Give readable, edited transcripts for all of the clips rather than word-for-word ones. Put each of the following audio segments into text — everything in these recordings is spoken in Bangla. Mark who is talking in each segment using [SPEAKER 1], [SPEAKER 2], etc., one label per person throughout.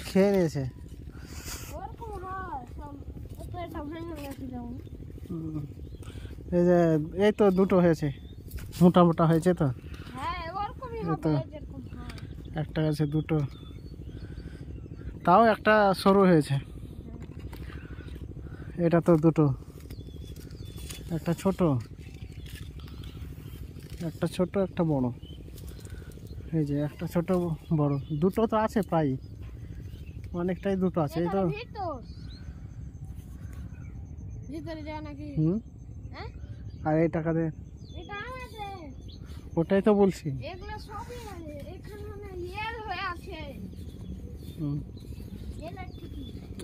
[SPEAKER 1] খেয়ে নিয়েছে। এই যে এই তো দুটো হয়েছে, মোটা মোটা হয়েছে তো। তো একটা গাছে দুটো, তাও একটা সরু হয়েছে। এটা তো দুটো, একটা ছোট, একটা ছোট একটা বড়। এই যে একটা ছোট বড়, দুটো তো আছে প্রায়, অনেকটাই দুটো আছে। এই তো আর এই টাকাতে ওটাই তো বলছি।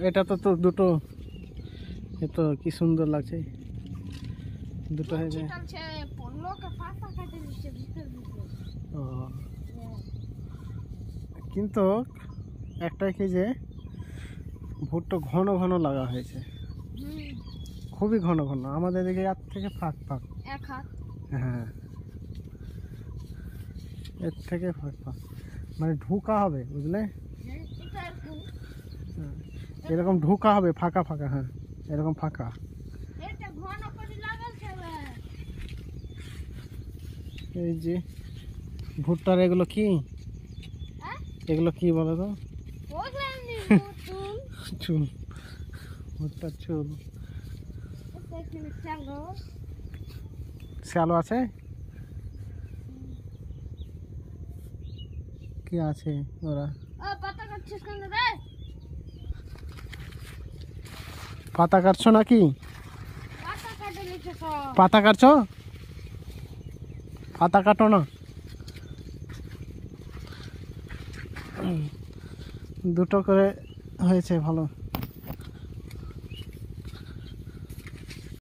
[SPEAKER 1] এটা তো তো দুটো, এ তো কি সুন্দর লাগছে, দুটো হয়েছে। কিন্তু একটা কি যে ভুট্টো ঘন ঘন লাগা হয়েছে, খুবই ঘন ঘন। আমাদের দিকে এর থেকে ফাঁক ফাঁক, হ্যাঁ এর থেকে ফাঁক ফাঁক, মানে ঢুকা হবে, বুঝলে? এরকম ঢুকা হবে ফাঁকা ফাঁকা, হ্যাঁ এরকম ফাঁকা। এই যে ভুট্টার এগুলো কি, এগুলো কি বলো তো? চুল, ভুট্টার চুল। শ্যালো আছে, কি আছে ওরা? পাতা কাটছো নাকি? পাতা কাটছো? পাতা কাটো না। দুটো করে হয়েছে, ভালো।